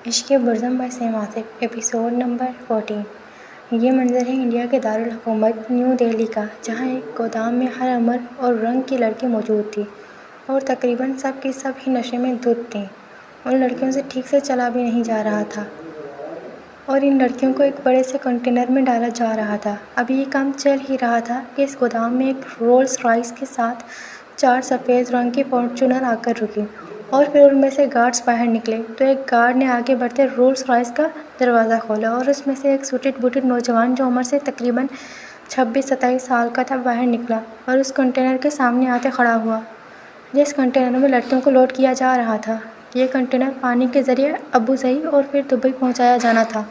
इश्क़ Burzam by सेम Asif episode number 14। ये मंज़र है इंडिया के दारुल हुकूमत न्यू दिल्ली का, जहाँ एक गोदाम में हर उम्र और रंग की लड़की मौजूद थी और तकरीबन सब की सब ही नशे में धुत थीं। उन लड़कियों से ठीक से चला भी नहीं जा रहा था और इन लड़कियों को एक बड़े से कंटेनर में डाला जा रहा था। अभी ये काम चल ही रहा था कि इस गोदाम में एक रोल्स रॉयस के साथ 4 सफ़ेद रंग की फॉर्च्यूनर आकर रुकी और फिर उनमें से गार्ड्स बाहर निकले तो एक गार्ड ने आगे बढ़ते रोल्स रॉयस का दरवाज़ा खोला और उसमें से एक सूटेड बूटेड नौजवान, जो उम्र से तकरीबन 26-27 साल का था, बाहर निकला और उस कंटेनर के सामने आते खड़ा हुआ जिस कंटेनर में लड़कियों को लोड किया जा रहा था। ये कंटेनर पानी के ज़रिए अबू ज़ई और फिर दुबई पहुंचाया जाना था।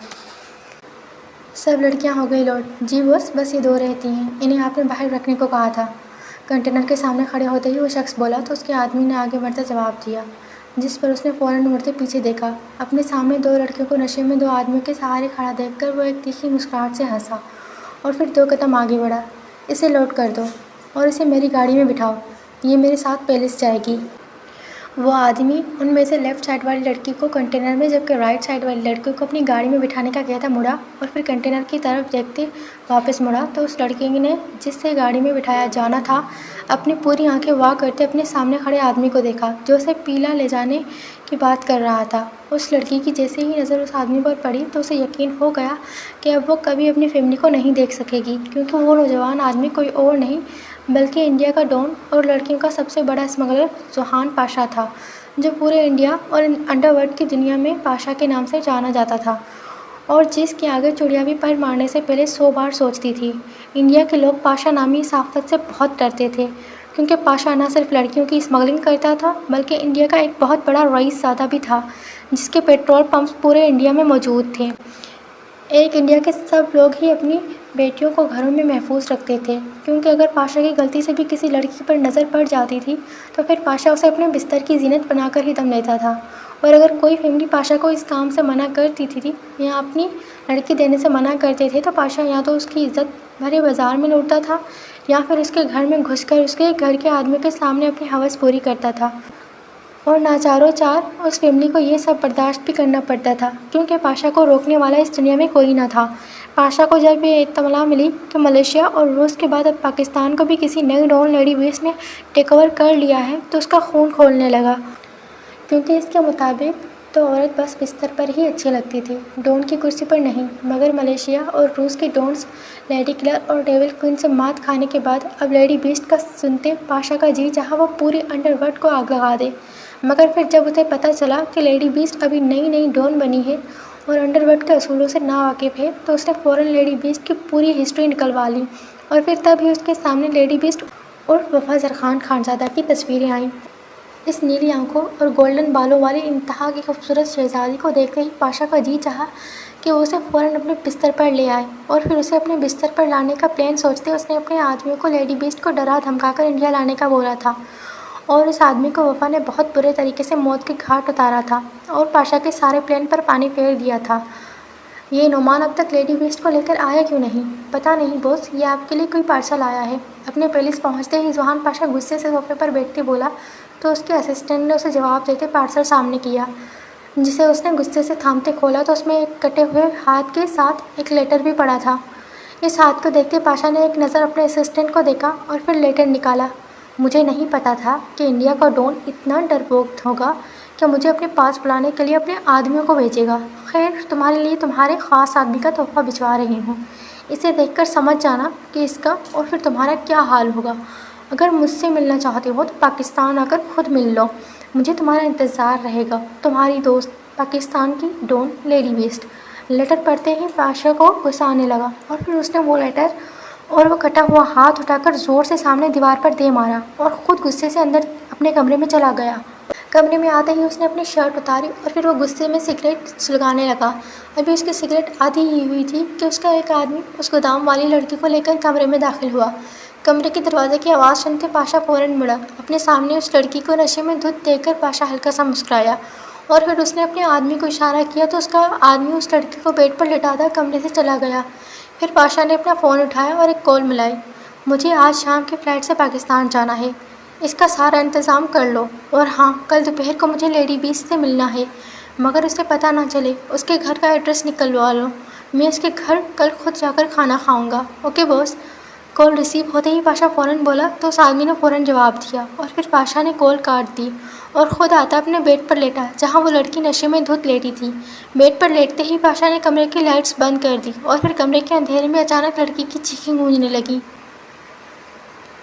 सब लड़कियां हो गई लोड। जी बस ये 2 रहती हैं, इन्हें आपने बाहर रखने को कहा था। कंटेनर के सामने खड़े होते ही वो शख्स बोला तो उसके आदमी ने आगे बढ़ते जवाब दिया, जिस पर उसने फ़ौरन मुड़ते पीछे देखा। अपने सामने 2 लड़कियों को नशे में 2 आदमियों के सहारे खड़ा देखकर वो एक तीखी मुस्कुराहट से हंसा और फिर 2 कदम आगे बढ़ा। इसे लोड कर दो और इसे मेरी गाड़ी में बिठाओ, ये मेरे साथ पैलेस जाएगी। वो आदमी उनमें से लेफ़्ट साइड वाली लड़की को कंटेनर में, जबकि राइट साइड वाली लड़की को अपनी गाड़ी में बिठाने का कहता मुड़ा और फिर कंटेनर की तरफ देखते वापस मुड़ा तो उस लड़की ने, जिससे गाड़ी में बिठाया जाना था, अपनी पूरी आंखें वाह करते अपने सामने खड़े आदमी को देखा, जो उसे पीला ले जाने की बात कर रहा था। उस लड़की की जैसे ही नज़र उस आदमी पर पड़ी तो उसे यकीन हो गया कि अब वो कभी अपनी फैमिली को नहीं देख सकेगी, क्योंकि वो नौजवान आदमी कोई और नहीं बल्कि इंडिया का डॉन और लड़कियों का सबसे बड़ा स्मगलर सुहान पाशा था, जो पूरे इंडिया और अंडरवर्ल्ड की दुनिया में पाशा के नाम से जाना जाता था और जिसके आगे चुड़िया भी पैर मारने से पहले 100 बार सोचती थी। इंडिया के लोग पाशा नामी इस आफत से बहुत डरते थे, क्योंकि पाशा न सिर्फ लड़कियों की स्मगलिंग करता था बल्कि इंडिया का एक बहुत बड़ा रईसज़ादा भी था, जिसके पेट्रोल पंप्स पूरे इंडिया में मौजूद थे। एक इंडिया के सब लोग ही अपनी बेटियों को घरों में महफूज रखते थे, क्योंकि अगर पाशा की गलती से भी किसी लड़की पर नज़र पड़ जाती थी तो फिर पाशा उसे अपने बिस्तर की जीनत बनाकर ही दम लेता था। और अगर कोई फैमिली पाशा को इस काम से मना करती थी या अपनी लड़की देने से मना करते थे तो पाशा या तो उसकी इज्जत भरे बाजार में लूटता था या फिर उसके घर में घुसकर उसके घर के आदमियों के सामने अपनी हवस पूरी करता था। और नाचारों चार उस फैमिली को ये सब बर्दाश्त भी करना पड़ता था, क्योंकि पाशा को रोकने वाला इस दुनिया में कोई ना था। पाशा को जब ये इत्तला मिली कि मलेशिया और रूस के बाद अब पाकिस्तान को भी किसी नई डॉन लेडी बेस ने टेक ओवर कर लिया है तो उसका खून खोलने लगा, क्योंकि इसके मुताबिक तो औरत बस बिस्तर पर ही अच्छी लगती थी, डॉन की कुर्सी पर नहीं। मगर मलेशिया और रूस के डॉन्स लेडी किलर और डेविल क्वीन से मात खाने के बाद अब लेडी बीस्ट का सुनते पाशा का जी चाहा वो पूरी अंडरवर्ल्ड को आग लगा दे। मगर फिर जब उसे पता चला कि लेडी बीस्ट अभी नई डॉन बनी है और अंडरवर्ल्ड के असूलों से नावाकिफ़ है तो उसने फ़ौरन लेडी बीस्ट की पूरी हिस्ट्री निकलवा ली और फिर तभी उसके सामने लेडी बीस्ट और वफ़ा ज़रख़ान खानज़ादा की तस्वीरें आईं। इस नीली आंखों और गोल्डन बालों वाली इंतहा की खूबसूरत शहज़ादी को देखते ही पाशा का जी चाहा कि वो उसे फ़ौरन अपने बिस्तर पर ले आए और फिर उसे अपने बिस्तर पर लाने का प्लान सोचते उसने अपने आदमियों को लेडी बीस्ट को डरा धमकाकर इंडिया लाने का बोला था और उस आदमी को वफ़ा ने बहुत बुरे तरीके से मौत के घाट उतारा था और पाशा के सारे प्लान पर पानी फेर दिया था। ये नोमान अब तक लेडी बीस्ट को लेकर आया क्यों नहीं? पता नहीं बॉस, ये आपके लिए कोई पार्सल आया है। अपने पैलेस पहुंचते ही सुहान पाशा गुस्से से सोफे पर बैठते बोला तो उसके असिस्टेंट ने उसे जवाब देते पार्सल सामने किया, जिसे उसने गुस्से से थामते खोला तो उसमें एक कटे हुए हाथ के साथ एक लेटर भी पड़ा था। इस हाथ को देखते पाशा ने एक नज़र अपने असिस्टेंट को देखा और फिर लेटर निकाला। मुझे नहीं पता था कि इंडिया का डॉन इतना डरपोक होगा कि मुझे अपने पास बुलाने के लिए अपने आदमियों को भेजेगा। खैर, तुम्हारे लिए तुम्हारे ख़ास आदमी का तोहफ़ा भिजवा रही हूँ। इसे देखकर समझ जाना कि इसका और फिर तुम्हारा क्या हाल होगा। अगर मुझसे मिलना चाहते हो तो पाकिस्तान आकर खुद मिल लो, मुझे तुम्हारा इंतज़ार रहेगा। तुम्हारी दोस्त पाकिस्तान की डॉन लेडी बीस्ट। लेटर पढ़ते ही पाशा को गुस्सा आने लगा और फिर उसने वो लेटर और वो कटा हुआ हाथ उठाकर ज़ोर से सामने दीवार पर दे मारा और ख़ुद गुस्से से अंदर अपने कमरे में चला गया। कमरे में आते ही उसने अपनी शर्ट उतारी और फिर वो गुस्से में सिगरेट सुलगाने लगा। अभी उसकी सिगरेट आधी ही हुई थी कि उसका एक आदमी उस गोदाम वाली लड़की को लेकर कमरे में दाखिल हुआ। कमरे के दरवाजे की आवाज़ सुनते पाशा फ़ौरन मुड़ा। अपने सामने उस लड़की को नशे में धुत देखकर पाशा हल्का सा मुस्कुराया और फिर उसने अपने आदमी को इशारा किया तो उसका आदमी उस लड़की को बेड पर लिटाकर कमरे से चला गया। फिर पाशा ने अपना फ़ोन उठाया और एक कॉल मिलाई। मुझे आज शाम की फ़्लाइट से पाकिस्तान जाना है, इसका सारा इंतज़ाम कर लो। और हाँ, कल दोपहर को मुझे लेडी बीस्ट से मिलना है। मगर उसे पता ना चले। उसके घर का एड्रेस निकलवा लो। मैं उसके घर कल खुद जाकर खाना खाऊंगा। Okay boss. कॉल रिसीव होते ही पाशा फ़ौरन बोला तो उस आदमी ने फ़ौरन जवाब दिया और फिर पाशा ने कॉल काट दी और ख़ुद आता अपने बेड पर लेटा जहाँ वो लड़की नशे में धुत लेटी थी। बेड पर लेटते ही पाशा ने कमरे की लाइट्स बंद कर दी और फिर कमरे के अंधेरे में अचानक लड़की की चीखें गूंजने लगी।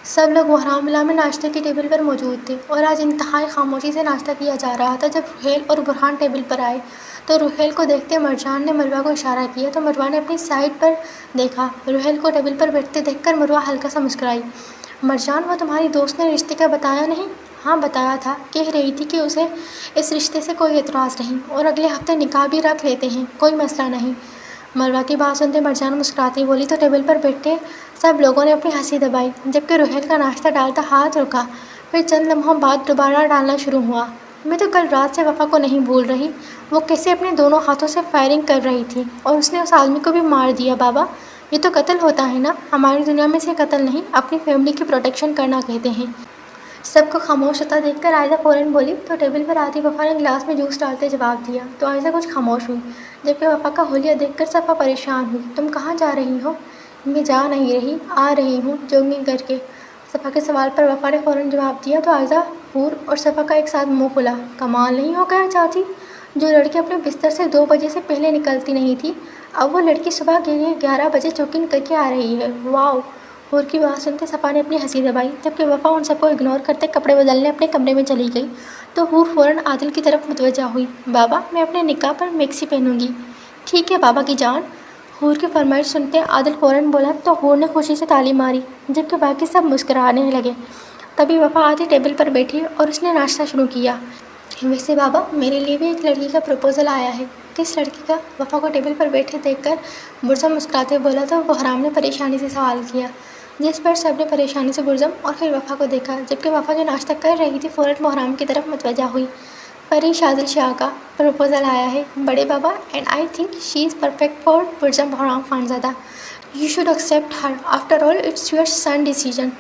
सब लोग बहरामला में नाश्ते की टेबल पर मौजूद थे और आज इंतहाई खामोशी से नाश्ता किया जा रहा था। जब रुहेल और बुरहान टेबल पर आए तो रुहेल को देखते मरजान ने मरवा को इशारा किया तो मरवा ने अपनी साइड पर देखा। रुहेल को टेबल पर बैठते देखकर मरवा हल्का सा मुस्कुराई। मरजान, वो तुम्हारी दोस्त ने रिश्ते का बताया नहीं? हाँ बताया था, कह रही थी कि उसे इस रिश्ते से कोई एतराज़ नहीं और अगले हफ्ते निकाह भी रख लेते हैं, कोई मसला नहीं। मरवा की बात सुनते मरजान मुस्कुराती बोली तो टेबल पर बैठे सब लोगों ने अपनी हंसी दबाई जबकि रुहेल का नाश्ता डालता हाथ रुका। फिर चंद लम्हों बाद दोबारा डालना शुरू हुआ। मैं तो कल रात से वफ़ा को नहीं भूल रही। वो कैसे अपने दोनों हाथों से फायरिंग कर रही थी और उसने उस आदमी को भी मार दिया। बाबा, ये तो कत्ल होता है ना? हमारी दुनिया में से कत्ल नहीं, अपनी फैमिली की प्रोटेक्शन करना कहते हैं। सबको खामोश होता देखकर आयशा फ़ौरन बोली तो टेबल पर आती वफ़ा ने गिलास में जूस डालते जवाब दिया तो आयशा कुछ खामोश हुई जबकि वफ़ा का हुलिया देखकर सफ़ा परेशान हुई। तुम कहाँ जा रही हो? मैं जा नहीं रही, आ रही हूँ जॉगिंग करके। सफ़ा के सवाल पर वफ़ा ने फ़ौरन जवाब दिया तो आयशा, हूर और सफ़ा का एक साथ मुँह खुला। कमाल नहीं हो गया चाची, जो लड़की अपने बिस्तर से 2 बजे से पहले निकलती नहीं थी अब वो लड़की सुबह के लिए 11 बजे चॉगिंग करके आ रही है। वाओ। हूर की बात सुनते सफ़ा ने अपनी हंसी दबाई जबकि वफ़ा उन सबको इग्नोर करते कपड़े बदलने अपने कमरे में चली गई तो हूर फ़ौरन आदिल की तरफ मुतवज्जा हुई। बाबा, मैं अपने निकाह पर मैक्सी पहनूंगी। ठीक है बाबा की जान। हूर की फरमाइश सुनते आदिल फ़ौरन बोला तो हूर ने खुशी से ताली मारी जबकि बाकी सब मुस्कुराने लगे। तभी वफ़ा आदि टेबल पर बैठी और उसने नाश्ता शुरू किया। वैसे बाबा, मेरे लिए भी एक लड़की का प्रपोज़ल आया है। किस लड़की का? वफ़ा को टेबल पर बैठे देखकर बुरज़म मुस्कुराते बोला तो बहराम ने परेशानी से सवाल किया जिस पर सब ने परेशानी से बुरज़म और फिर वफ़ा को देखा जबकि वफ़ा जो नाश्ता कर रही थी फ़ौरन बहराम की तरफ मुतवज्जा हुई। परी शादिल शाह का प्रपोज़ल आया है बड़े बाबा and I think she is perfect for Burzam Bahram Khanzada. You should accept her, after all it's your son decision.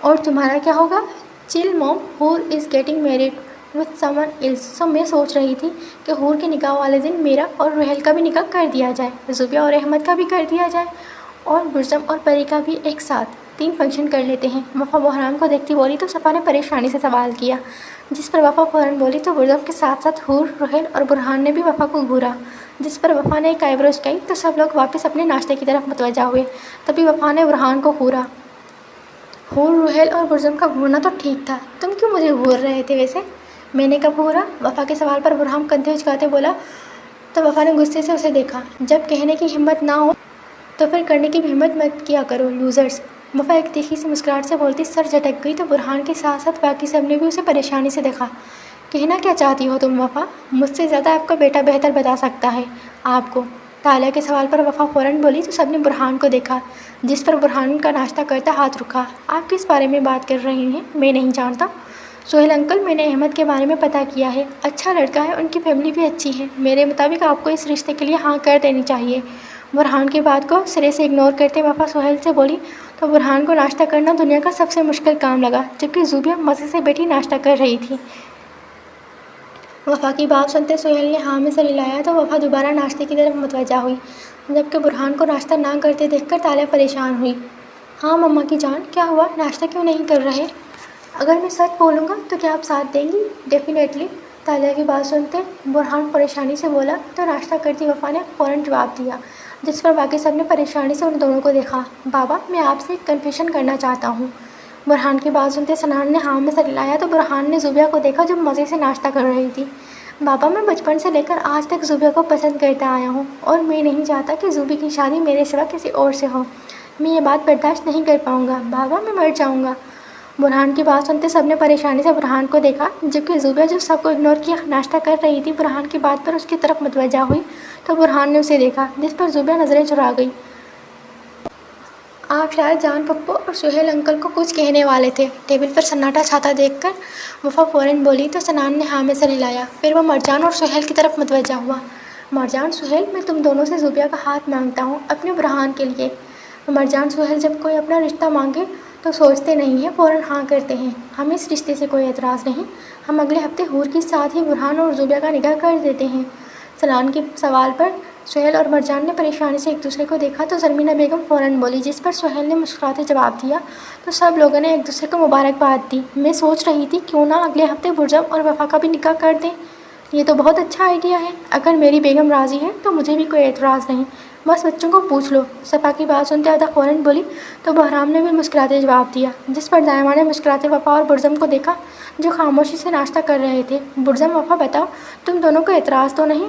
और तुम्हारा क्या होगा? Chill mom, Hoor is getting married with someone else. So मैं सोच रही थी कि हूर के निकाह वाले दिन मेरा और रुहेल का भी निकाह कर दिया जाए, ज़ुबिया और अहमद का भी कर दिया जाए और बुरज़म और परी का भी एक साथ 3 फंक्शन कर लेते हैं। वफ़ा बहराम को देखती बोली तो सफ़ा ने परेशानी से सवाल किया जिस पर वफ़ा फ़ौरन बोली तो बुरज़म के साथ साथ हूर, रुहेल और बुरहान ने भी वफ़ा को घूरा जिस पर वफ़ा ने एक आइब्रो उचकाई तो सब लोग वापस अपने नाश्ते की तरफ मुतवज्जा हुए। तभी वफ़ा ने बुरहान को घूरा। हूर, रुहेल और बुरज़म का घूरना तो ठीक था, तुम क्यों मुझे घूर रहे थे वैसे? मैंने कब घूरा? वफ़ा के सवाल पर बुरहान कंधे उचकाते बोला तो वफ़ा ने गुस्से से उसे देखा। जब कहने की हिम्मत ना हो तो फिर करने की भी हिम्मत मत किया करो लूज़र्स। वफ़ा एक तीखी सी मुस्कुराहट से बोलती सर झटक गई तो बुरहान के साथ साथ बाकी सब ने भी उसे परेशानी से देखा। कहना क्या चाहती हो तुम वफ़ा? मुझसे ज़्यादा आपका बेटा बेहतर बता सकता है आपको। तालिया के सवाल पर वफ़ा फ़ौरन बोली तो सबने बुरहान को देखा जिस पर बुरहान का नाश्ता करता हाथ रुका। आप किस बारे में बात कर रही हैं? मैं नहीं जानता। सोहेल अंकल, मैंने अहमद के बारे में पता किया है, अच्छा लड़का है, उनकी फैमिली भी अच्छी है। मेरे मुताबिक आपको इस रिश्ते के लिए हाँ कर देनी चाहिए। बुरहान की बात को सिरे से इग्नोर करते वफ़ा सोहेल से बोली तो बुरहान को नाश्ता करना दुनिया का सबसे मुश्किल काम लगा जबकि ज़ुबिया मज़े से बैठी नाश्ता कर रही थी। वफ़ा की बात सुनते सोहेल ने हाँ में सर हिलाया तो वफ़ा दोबारा नाश्ते की तरफ मुतवज्जा हुई जबकि बुरहान को नाश्ता ना करते देखकर तालिया परेशान हुई। हाँ मम्मा की जान, क्या हुआ? नाश्ता क्यों नहीं कर रहे? अगर मैं सच बोलूँगा तो क्या आप साथ देंगी? डेफिनेटली। तालिया की बात सुनते बुरहान परेशानी से बोला तो नाश्ता करती वफ़ा ने फ़ौरन जवाब दिया जिस पर बाकी सब ने परेशानी से उन दोनों को देखा। बाबा, मैं आपसे एक कन्फेशन करना चाहता हूँ। बुरहान की बात सुनते सनान ने हाँ में सर हिलाया तो बुरहान ने ज़ुबिया को देखा जो मज़े से नाश्ता कर रही थी। बाबा, मैं बचपन से लेकर आज तक ज़ुबिया को पसंद करता आया हूँ और मैं नहीं चाहता कि ज़ुबी की शादी मेरे सिवा किसी और से हो। मैं ये बात बर्दाश्त नहीं कर पाऊँगा। बाबा, मैं मर जाऊँगा। बुरहान की बात सुनते सबने परेशानी से बुरहान को देखा जबकि ज़ुबिया जो सबको इग्नोर किया नाश्ता कर रही थी बुरहान की बात पर उसकी तरफ मुतवज्जा हुई तो बुरहान ने उसे देखा जिस पर ज़ुबिया नज़रें चुरा गई। आप शायद जान पप्पू और सुहेल अंकल को कुछ कहने वाले थे। टेबल पर सन्नाटा छाता देखकर वफ़ा फ़ौरन बोली तो सनान ने हाँ में सर हिलाया। फिर वह मरजान और सुहेल की तरफ मुतवज्जा हुआ। मरजान, सुहेल, मैं तुम दोनों से ज़ुबिया का हाथ मांगता हूँ अपने बुरहान के लिए। मरजान, सुहेल जब कोई अपना रिश्ता मांगे तो सोचते नहीं हैं, फ़ौरन हाँ करते हैं। हमें इस रिश्ते से कोई एतराज़ नहीं। हम अगले हफ्ते हूर के साथ ही बुरहान और ज़ुबिया का निकाह कर देते हैं। सलान के सवाल पर सुहेल और मरजान ने परेशानी से एक दूसरे को देखा तो ज़रमीना बेगम फ़ौरन बोली, जिस पर सुहेल ने मुस्कुराते जवाब दिया तो सब लोगों ने एक दूसरे को मुबारकबाद दी। मैं सोच रही थी क्यों ना अगले हफ्ते बुरजम और वफ़ा का भी निकाह कर दें। ये तो बहुत अच्छा आइडिया है। अगर मेरी बेगम राज़ी है तो मुझे भी कोई एतराज़ नहीं। बस बच्चों को पूछ लो। सफ़ा की बात सुनते अदा फ़ौरन बोली तो बहराम ने भी मुस्कुराते जवाब दिया, जिस पर दायमा ने मुस्कुराते वफ़ा और बुरजम को देखा जो खामोशी से नाश्ता कर रहे थे। बुरजम, वफ़ा बताओ, तुम दोनों को एतराज़ तो नहीं?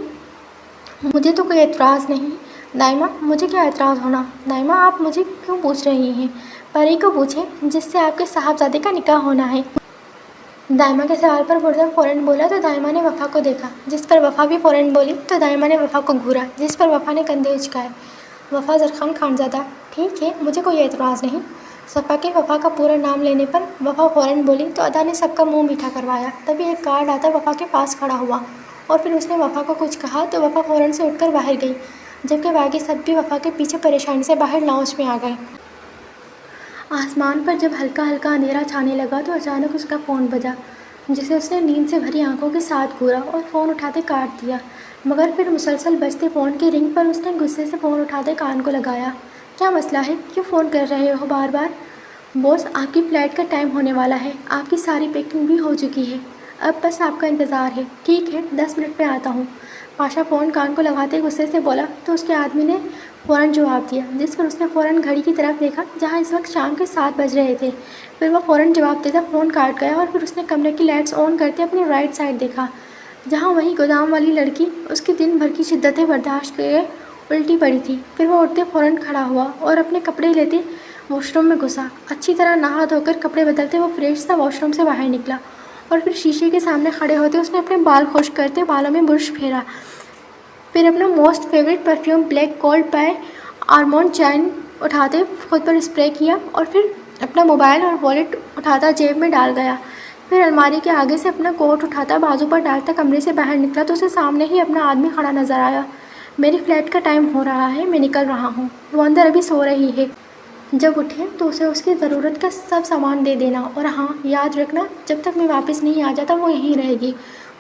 मुझे तो कोई एतराज़ नहीं। दायमा, मुझे क्या एतराज़ होना? दायमा, आप मुझे क्यों पूछ रही हैं? परी को पूछें जिससे आपके साहबजादे का निकाह होना है। दायमा के सवाल पर बुरजम फ़ौरन बोला तो दायमा ने वफ़ा को देखा, जिस पर वफ़ा भी फ़ौरन बोली तो दायमा ने वफ़ा को घूरा, जिस पर वफ़ा ने कंधे उचकाए। वफ़ा ज़रख़ान खानज़ादा, ठीक है, मुझे कोई एतराज़ नहीं। सफ़ा के वफ़ा का पूरा नाम लेने पर वफ़ा फ़ौरन बोली तो अदा ने सबका मुंह मीठा करवाया। तभी एक गार्ड आता वफ़ा के पास खड़ा हुआ और फिर उसने वफ़ा को कुछ कहा तो वफ़ा फ़ौरन से उठकर बाहर गई, जबकि बाकी सब भी वफ़ा के पीछे परेशानी से बाहर लाउंज में आ गए। आसमान पर जब हल्का हल्का अंधेरा छाने लगा तो अचानक उसका फ़ोन बजा, जिसे उसने नींद से भरी आंखों के साथ घूरा और फ़ोन उठाते काट दिया। मगर फिर मुसलसल बजते फ़ोन की रिंग पर उसने गुस्से से फ़ोन उठाते कान को लगाया। क्या मसला है? क्यों फ़ोन कर रहे हो बार बार? बॉस, आपकी फ़्लाइट का टाइम होने वाला है। आपकी सारी पैकिंग भी हो चुकी है। अब बस आपका इंतज़ार है। ठीक है, 10 मिनट में आता हूँ। पाशा फ़ोन कान को लगाते गुस्से से बोला तो उसके आदमी ने फ़ौरन जवाब दिया, जिस पर उसने फ़ौरन घड़ी की तरफ देखा जहाँ इस वक्त शाम के 7 बज रहे थे। फिर वह फ़ौरन जवाब देता फ़ोन काट गया और फिर उसने कमरे की लाइट्स ऑन करते अपनी राइट साइड देखा, जहाँ वही गोदाम वाली लड़की उसकी दिन भर की शिद्दतें बर्दाश्त किए उल्टी पड़ी थी। फिर वह उठते फ़ौरन खड़ा हुआ और अपने कपड़े लेते वॉशरूम में घुसा। अच्छी तरह नहा धोकर कपड़े बदलते वो फ्रेश सा वॉशरूम से बाहर निकला और फिर शीशे के सामने खड़े होते उसने अपने बाल खुश्क करते बालों में बुरश फेरा। फिर अपना most favourite perfume black cold by almond चैन उठाते खुद पर स्प्रे किया और फिर अपना मोबाइल और वॉलेट उठाता जेब में डाल गया। फिर अलमारी के आगे से अपना कोट उठाता बाजू पर डालता कमरे से बाहर निकला तो उसे सामने ही अपना आदमी खड़ा नजर आया। मेरी फ़्लाइट का टाइम हो रहा है, मैं निकल रहा हूँ। वो अंदर अभी सो रही है। जब उठे तो उसे उसकी ज़रूरत का सब सामान दे देना और हाँ, याद रखना, जब तक मैं वापस नहीं आ जाता वो यहीं रहेगी।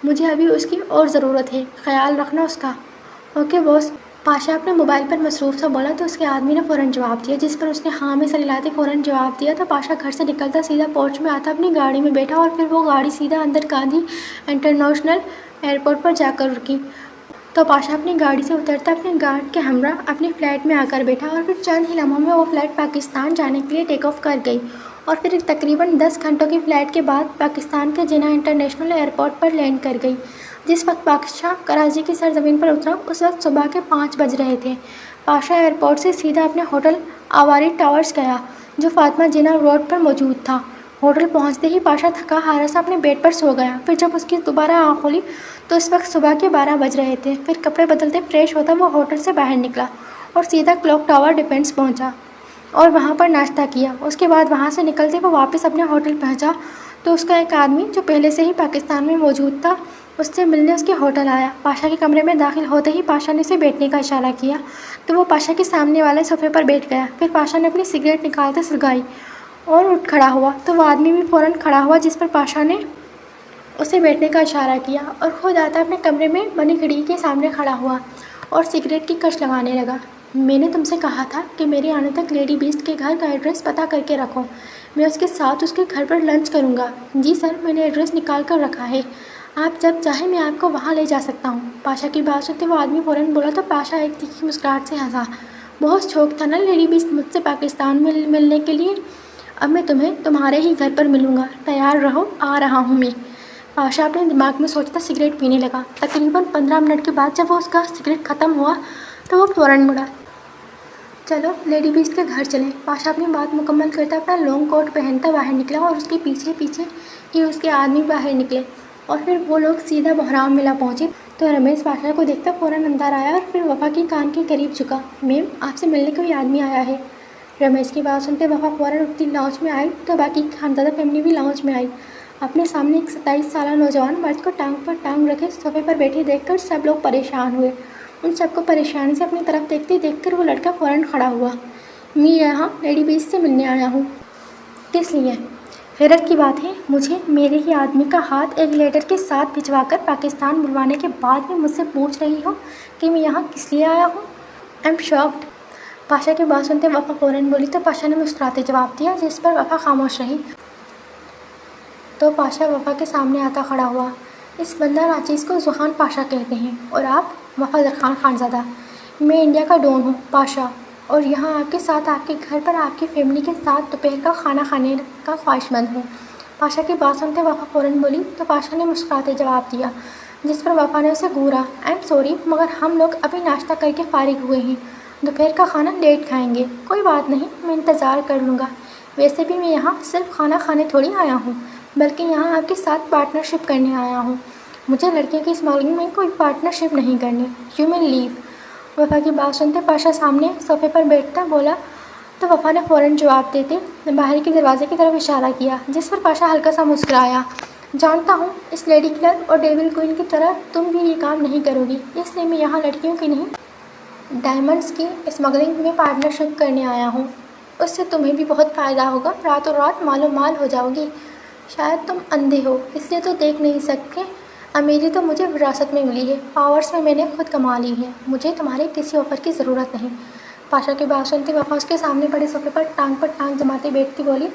मुझे अभी उसकी और ज़रूरत है, ख्याल रखना उसका। Okay boss. पाशा अपने मोबाइल पर मसरूफ़ सा बोला तो उसके आदमी ने फ़ौरन जवाब दिया, जिस पर उसने हाँ में सर हिलाते फ़ौरन जवाब दिया। तो पाशा घर से निकलता सीधा पोर्च में आता अपनी गाड़ी में बैठा और फिर वो गाड़ी सीधा अंदर गांधी इंटरनेशनल एयरपोर्ट पर जाकर रुकी। तो पाशा अपनी गाड़ी से उतरता अपने गार्ड के हमरा अपनी फ़्लाइट में आकर बैठा और फिर चंद ही लम्हों में वो फ़्लाइट पाकिस्तान जाने के लिए टेक ऑफ कर गई और फिर तकरीबन 10 घंटों की फ़्लाइट के बाद पाकिस्तान के जिना इंटरनेशनल एयरपोर्ट पर लैंड कर गई। जिस वक्त पाशा कराची की सरजमीन पर उतरा उस वक्त सुबह के 5 बज रहे थे। पाशा एयरपोर्ट से सीधा अपने होटल आवारी टावर्स गया, जो फातिमा जिना रोड पर मौजूद था। होटल पहुंचते ही पाशा थका हारा सा अपने बेड पर सो गया। फिर जब उसकी दोबारा आँख खुली तो इस वक्त सुबह के 12 बज रहे थे। फिर कपड़े बदलते फ्रेश होता वो होटल से बाहर निकला और सीधा क्लॉक टावर डिफेंस पहुंचा और वहां पर नाश्ता किया। उसके बाद वहां से निकलते वो वापस अपने होटल पहुंचा तो उसका एक आदमी जो पहले से ही पाकिस्तान में मौजूद था उससे मिलने उसके होटल आया। पाशा के कमरे में दाखिल होते ही पाशा ने उसे बैठने का इशारा किया तो वो पाशा के सामने वाले सोफे पर बैठ गया। फिर पाशा ने अपनी सिगरेट निकालकर सुलगाई और उठ खड़ा हुआ तो वो आदमी भी फ़ौरन खड़ा हुआ, जिस पर पाशा ने उसे बैठने का इशारा किया और खुद आता अपने कमरे में बनी खिड़की के सामने खड़ा हुआ और सिगरेट की कश लगाने लगा। मैंने तुमसे कहा था कि मेरे आने तक लेडी बीस्ट के घर का एड्रेस पता करके रखो। मैं उसके साथ उसके घर पर लंच करूंगा। जी सर, मैंने एड्रेस निकाल कर रखा है। आप जब चाहे मैं आपको वहाँ ले जा सकता हूँ। पाशा की बात सुनते वो आदमी फ़ौरन बोला तो पाशा एक तीखी मुस्कुराहट से हंसा। बहुत शौक था ना लेडी बीस्ट मुझसे पाकिस्तान में मिलने के लिए। अब मैं तुम्हें तुम्हारे ही घर पर मिलूँगा। तैयार रहो, आ रहा हूँ मैं। पाशा अपने दिमाग में सोचता सिगरेट पीने लगा। तकरीबन 15 मिनट के बाद जब वो उसका सिगरेट ख़त्म हुआ तो वो फ़ौरन मुड़ा। चलो लेडी बीस्ट के घर चलें। पाशा अपनी बात मुकम्मल करता अपना लॉन्ग कोट पहनता बाहर निकला और उसके पीछे पीछे ही उसके आदमी बाहर निकले और फिर वो लोग सीधा बहराम मिला पहुँचे तो रमेश पाशा को देखता फ़ौरन अंदर आया और फिर वफ़ा की कान के करीब झुका। मैम, आपसे मिलने कोई आदमी आया है। रमेश की बात सुनते वफ़ा फ़ौरन उठती लाउंज में आई तो बाकी खानज़ादा फैमिली भी लाउंज में आई। अपने सामने एक 27 साल नौजवान मर्द को टांग पर टांग रखे सोफे पर बैठे देखकर सब लोग परेशान हुए। उन सबको परेशानी से अपनी तरफ देखते देखकर वो लड़का फ़ौरन खड़ा हुआ। मैं यहाँ लेडी बीस से मिलने आया हूँ। किस लिए? हैरत की बात है, मुझे मेरे ही आदमी का हाथ एक लेटर के साथ भिजवाकर पाकिस्तान बुलवाने के बाद भी मुझसे पूछ रही हो कि मैं यहाँ किस लिए आया हूँ। I am shocked. पाशा की बात सुनते वफ़ा फ़ौरन बोली तो पाशा ने मुस्कुराते जवाब दिया, जिस पर वफ़ा खामोश रही। तो पाशा वफ़ा के सामने आता खड़ा हुआ। इस बंदा नाचीज़ को ज़ुहान पाशा कहते हैं और आप? वफ़ा ज़रख़ान खानज़ादा। मैं इंडिया का डॉन हूँ पाशा, और यहाँ आपके साथ आपके घर पर आपकी फैमिली के साथ दोपहर का खाना खाने का ख्वाहिशमंद हूँ। पाशा की बात सुनते वफ़ा फ़ौरन बोली तो पाशा ने मुस्कुराते जवाब दिया, जिस पर वफ़ा ने उसे घूरा। आई एम सॉरी, मगर हम लोग अभी नाश्ता करके फ़ारिग हुए हैं, दोपहर का खाना लेट खाएंगे। कोई बात नहीं, मैं इंतज़ार कर लूँगा। वैसे भी मैं यहाँ सिर्फ खाना खाने थोड़ी आया हूँ, बल्कि यहाँ आपके साथ पार्टनरशिप करने आया हूँ। मुझे लड़कियों की स्मगलिंग में कोई पार्टनरशिप नहीं करनी। You man leave. वफ़ा की बात सुनते पाशा सामने सोफे पर बैठता बोला तो वफ़ा ने फ़ौरन जवाब देते बाहर के दरवाजे की तरफ इशारा किया, जिस पर पाशा हल्का सा मुस्कुराया। जानता हूँ इस लेडी किलर और डेविल क्वीन की तरह तुम भी ये काम नहीं करोगी, इसलिए मैं यहाँ लड़कियों की नहीं डायमंड्स की स्मगलिंग में पार्टनरशिप करने आया हूँ। उससे तुम्हें भी बहुत फ़ायदा होगा, रातों रात मालो माल हो जाओगी। शायद तुम अंधे हो इसलिए तो देख नहीं सकते। अमीरी तो मुझे विरासत में मिली है, पावर्स में मैंने खुद कमा ली है। मुझे तुम्हारे किसी ऑफ़र की ज़रूरत नहीं। पाशा की बात सुनते वफ़ा उसके सामने पड़े सोफे पर टांग जमाते बैठती बोली,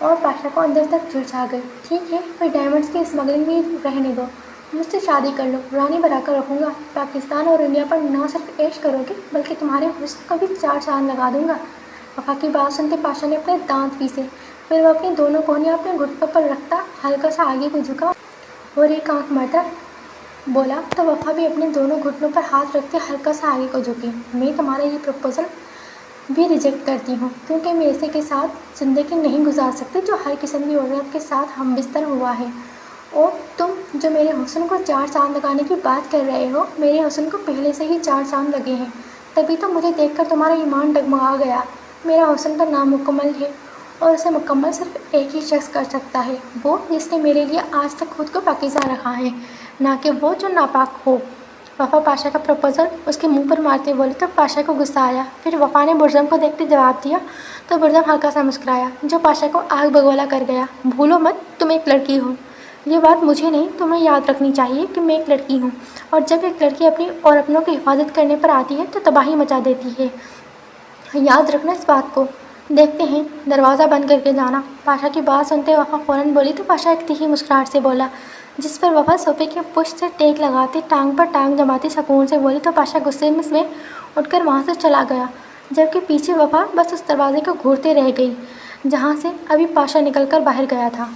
और पाशा को अंदर तक चिढ़ आ गई। ठीक है, फिर डायमंड्स की स्मगलिंग भी रहने दो, मुझसे शादी कर लो, रानी बनाकर रखूँगा। पाकिस्तान और इंडिया पर न सिर्फ ऐश करोगे बल्कि तुम्हारे हुस्न को भी 4 चाँद लगा दूँगा। वफ़ा की बात सुनते पाशा ने अपने दांत पीसे, फिर वह अपनी दोनों कोहनियाँ अपने घुटनों पर रखता हल्का सा आगे को झुका और एक आंख मारता बोला, तो वफ़ा भी अपने दोनों घुटनों पर हाथ रखते हल्का सा आगे को झुकी। मैं तुम्हारा ये प्रपोज़ल भी रिजेक्ट करती हूँ, क्योंकि मैं ऐसे के साथ ज़िंदगी नहीं गुजार सकती जो हर किस्म की औरत के साथ हम बिस्तर हुआ है। और तुम जो मेरे हुस्न को 4 चाँद लगाने की बात कर रहे हो, मेरे हुस्न को पहले से ही 4 चाँद लगे हैं, तभी तो मुझे देखकर तुम्हारा ईमान डगमगा गया। मेरा हुस्न तो नामुकम्मल है और उसे मुकम्मल सिर्फ एक ही शख्स कर सकता है, वो जिसने मेरे लिए आज तक खुद को पाकीज़ा रखा है, ना कि वो जो नापाक हो। वफ़ा पाशा का प्रपोज़ल उसके मुंह पर मारते बोली तो पाशा को गुस्सा आया। फिर वफ़ा ने बुर्ज़म को देखते जवाब दिया तो बुर्ज़म हल्का सा मुस्कुराया, जो पाशा को आग बगोला कर गया। भूलो मत, तुम एक लड़की हो। ये बात मुझे नहीं, तुम्हें याद रखनी चाहिए कि मैं एक लड़की हूँ, और जब एक लड़की अपनी और अपनों की हिफाजत करने पर आती है तो तबाही मचा देती है। याद रखना इस बात को। देखते हैं, दरवाज़ा बंद करके जाना। पाशा की बात सुनते वफ़ा फ़ौरन बोली तो पाशा एक तीखी मुस्कुराहट से बोला, जिस पर वफ़ा सोफे के पुश्त से टेक लगाती टांग पर टांग जमाती सुकून से बोली तो पाशा गुस्से में उठकर वहाँ से चला गया, जबकि पीछे वफ़ा बस उस दरवाजे को घूरते रह गई जहाँ से अभी पाशा निकल कर बाहर गया था।